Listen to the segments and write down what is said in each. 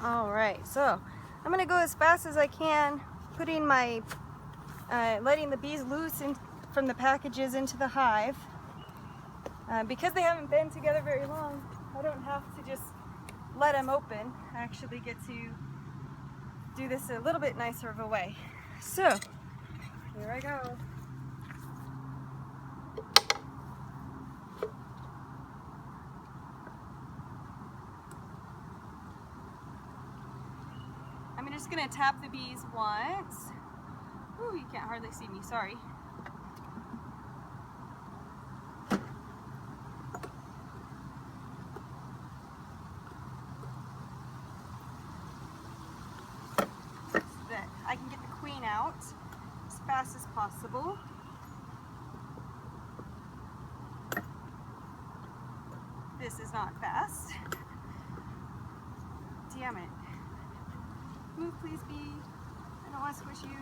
Alright, so I'm going to go as fast as I can, putting my, letting the bees loose from the packages into the hive. Because they haven't been together very long, I don't have to just let them open. I actually get to do this a little bit nicer of a way. So, here I go. I'm just going to tap the bees once. Ooh, you can't hardly see me, sorry. So that I can get the queen out as fast as possible. This is not fast. Damn it. Move, please, bee. I don't want to squish you.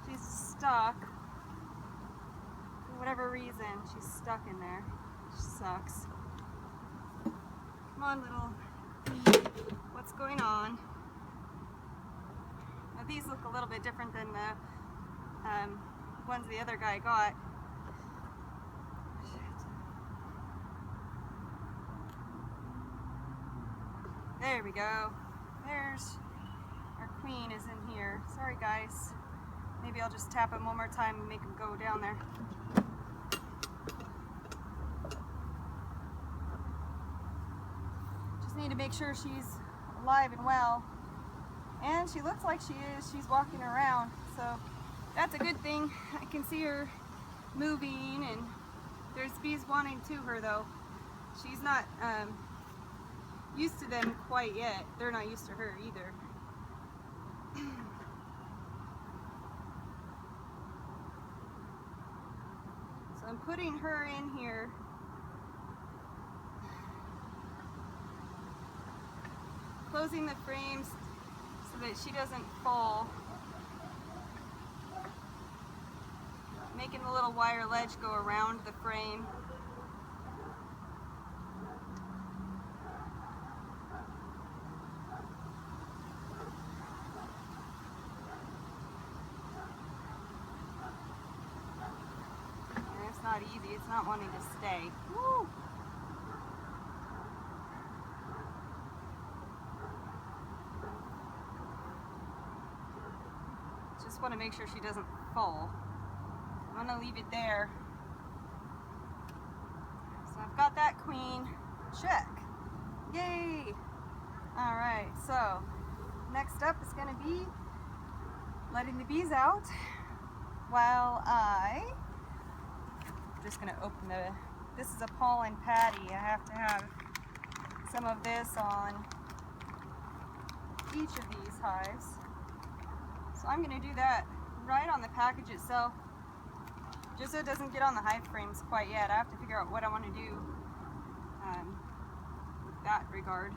She's stuck. For whatever reason, she's stuck in there. She sucks. Come on, little bee. What's going on? Now, these look a little bit different than the ones the other guy got. There we go. There's our queen is in here. Sorry guys. Maybe I'll just tap him one more time and make him go down there. Just need to make sure she's alive and well. And she looks like she is. She's walking around. So that's a good thing. I can see her moving, and there's bees wanting to her though. She's not used to them quite yet. They're not used to her either. So I'm putting her in here. Closing the frames so that she doesn't fall. Making the little wire ledge go around the frame. Not easy, it's not wanting to stay. Woo! Just want to make sure she doesn't fall. I'm going to leave it there. So I've got that queen. Check. Yay! Alright, so next up is going to be letting the bees out while I'm just going to open this is a pollen patty. I have to have some of this on each of these hives. So I'm going to do that right on the package itself, just so it doesn't get on the hive frames quite yet. I have to figure out what I want to do with that regard,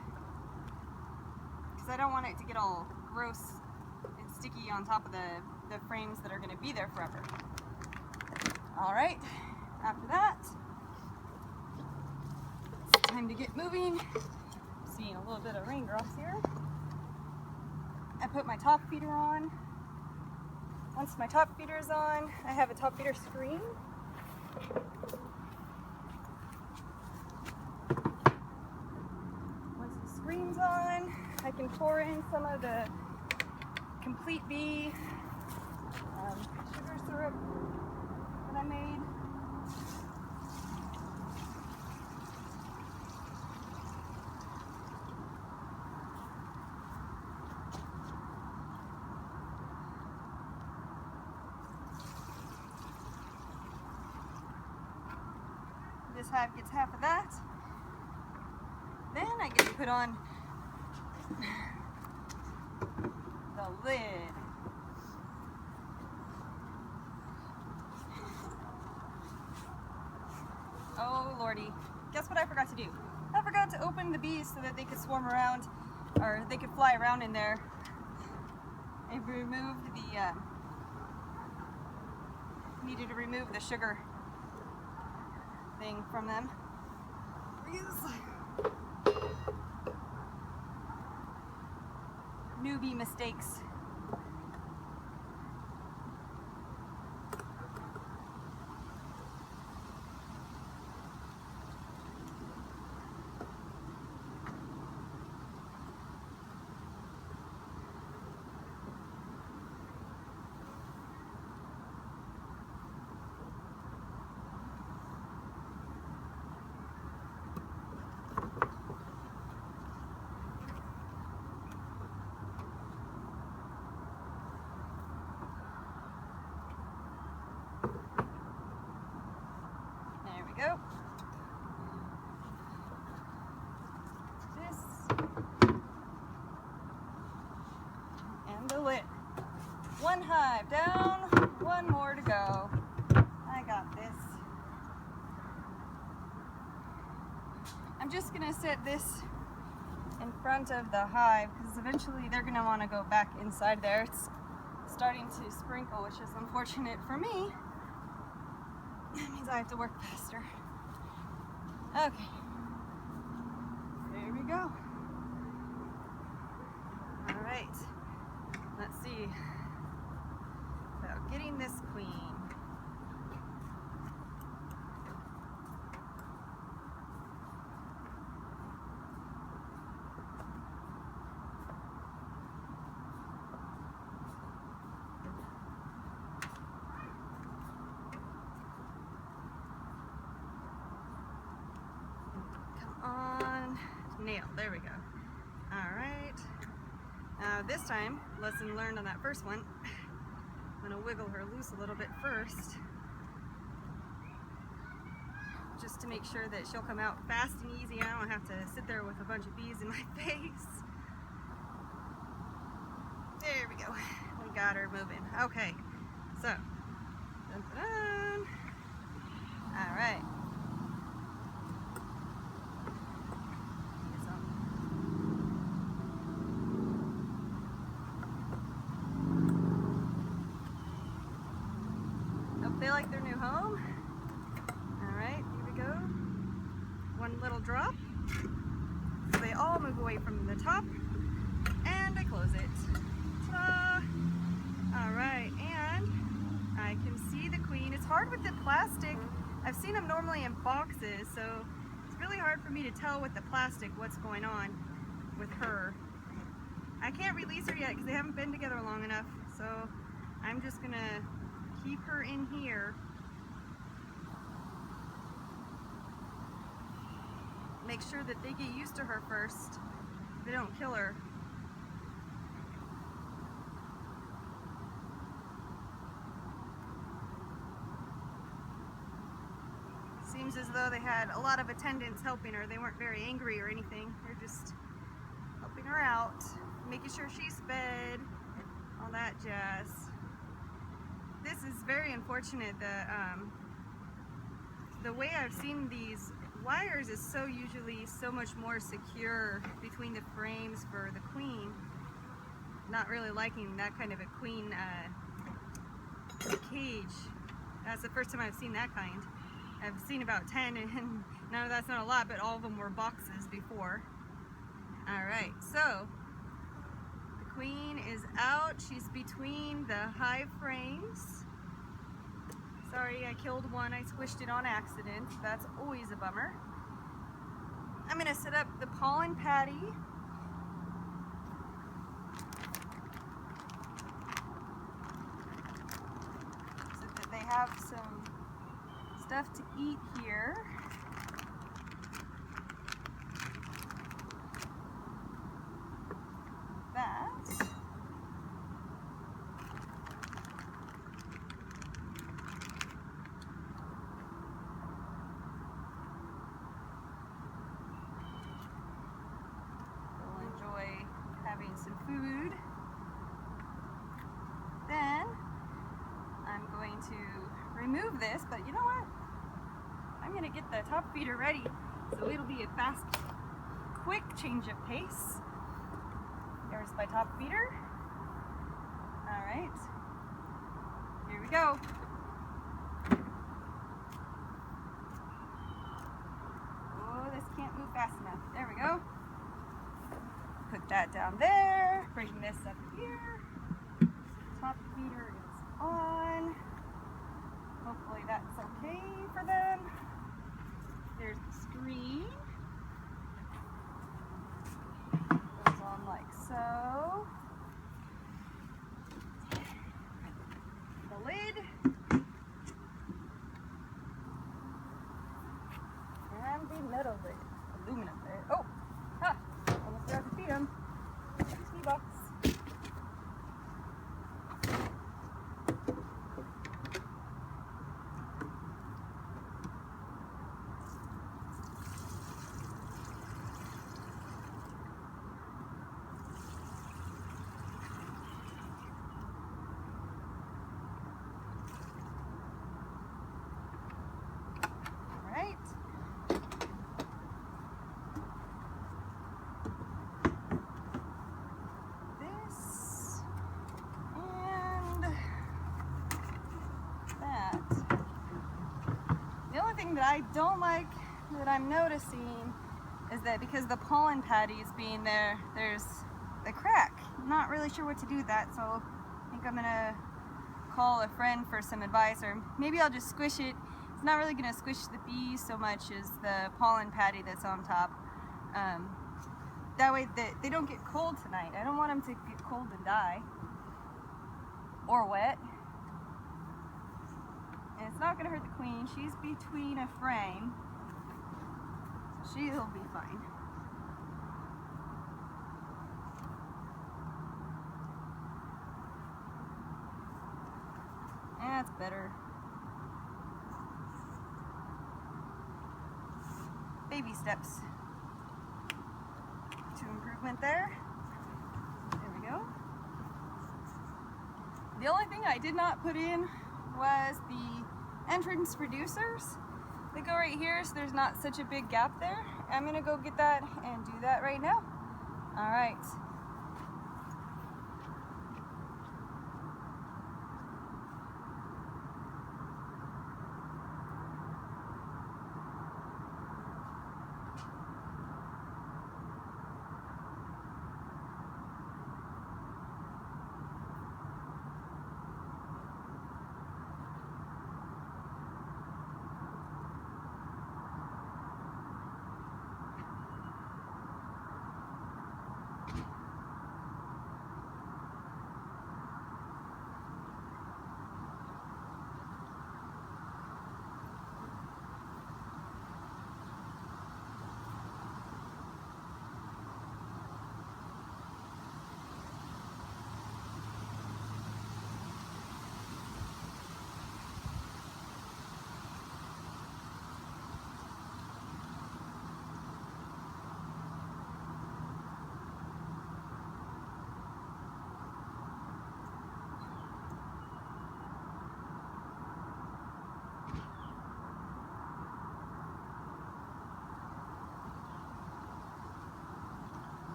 because I don't want it to get all gross and sticky on top of the frames that are going to be there forever. Alright. After that, it's time to get moving. I'm seeing a little bit of raindrops here. I put my top feeder on. Once my top feeder is on, I have a top feeder screen. Once the screen's on, I can pour in some of the Complete Bee sugar syrup that I made. This hive gets half of that. Then I get to put on the lid. Oh lordy, guess what I forgot to do? I forgot to open the bees so that they could swarm around, or they could fly around in there. I removed the needed to remove the sugar thing from them. Newbie mistakes. Go. This and the lid. One hive down, one more to go. I got this. I'm just gonna set this in front of the hive because eventually they're gonna want to go back inside there. It's starting to sprinkle, which is unfortunate for me. That means I have to work faster. Okay. There we go. All right. Let's see about getting this queen. Nail. There we go. All right. This time, lesson learned on that first one. I'm going to wiggle her loose a little bit first, just to make sure that she'll come out fast and easy. I don't have to sit there with a bunch of bees in my face. There we go. We got her moving. Okay. So, dun, dun, dun. All right. They like their new home. All right, here we go. One little drop. So they all move away from the top, and I close it. Ta-da! All right, and I can see the queen. It's hard with the plastic. I've seen them normally in boxes, so it's really hard for me to tell with the plastic what's going on with her. I can't release her yet because they haven't been together long enough, so I'm just gonna keep her in here. Make sure that they get used to her first. They don't kill her. Seems as though they had a lot of attendants helping her. They weren't very angry or anything. They're just helping her out, making sure she's fed, all that jazz. This is very unfortunate that the way I've seen these wires is usually so much more secure between the frames for the queen. Not really liking that kind of a queen cage. That's the first time I've seen that kind. I've seen about 10, and now that's not a lot, but all of them were boxes before. All right, so the queen is out. She's between the hive frames. Sorry, I killed one. I squished it on accident. That's always a bummer. I'm gonna set up the pollen patty. So that they have some stuff to eat here. That. They'll enjoy having some food. Then I'm going to remove this, but you know what? I'm going to get the top feeder ready, so it'll be a fast, quick change of pace. There's my top feeder. All right, here we go. that down there. Bring this up here. Top feeder is on. Hopefully that's okay for them. There's the screen. Goes on like so. The lid. And the metal lid. Aluminum lid. Oh! Ha! Almost forgot to feed them. Tea box. That I don't like, that I'm noticing, is that because the pollen patty is being there, there's a crack. I'm not really sure what to do with that, so I think I'm gonna call a friend for some advice, or maybe I'll just squish it. It's not really gonna squish the bees so much as the pollen patty that's on top. That way they don't get cold tonight. I don't want them to get cold and die, or wet. And it's not going to hurt the queen. She's between a frame, so she'll be fine. That's better. Baby steps to improvement there. There we go. The only thing I did not put in was the entrance reducers. They go right here, so there's not such a big gap there. I'm gonna go get that and do that right now. All right.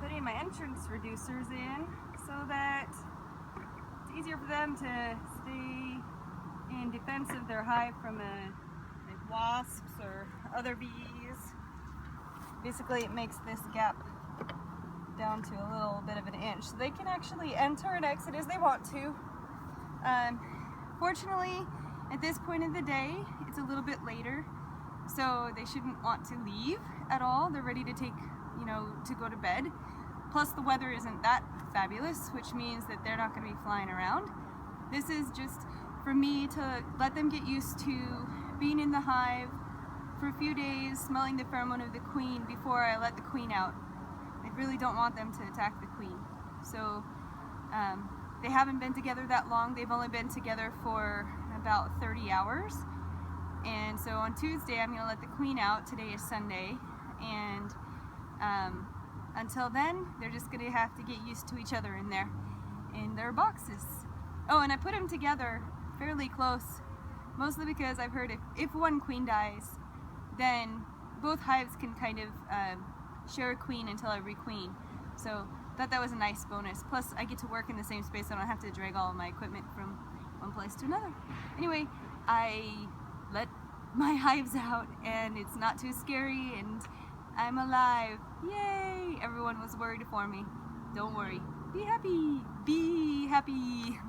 Putting my entrance reducers in so that it's easier for them to stay in defense of their hive from like wasps or other bees. Basically, it makes this gap down to a little bit of an inch, so they can actually enter and exit as they want to. Fortunately, at this point in the day, it's a little bit later, so they shouldn't want to leave at all. They're ready to take, to go to bed. Plus the weather isn't that fabulous, which means that they're not going to be flying around. This is just for me to let them get used to being in the hive for a few days, smelling the pheromone of the queen before I let the queen out. I really don't want them to attack the queen. So they haven't been together that long. They've only been together for about 30 hours. And so on Tuesday, I'm going to let the queen out. Today is Sunday. And until then, they're just going to have to get used to each other in their boxes. Oh, and I put them together fairly close, mostly because I've heard if one queen dies, then both hives can kind of share a queen until I requeen. So thought that was a nice bonus. Plus, I get to work in the same space, so I don't have to drag all of my equipment from one place to another. Anyway, I let my hives out, and it's not too scary, and I'm alive. Yay! Everyone was worried for me. Don't worry. Be happy. Be happy.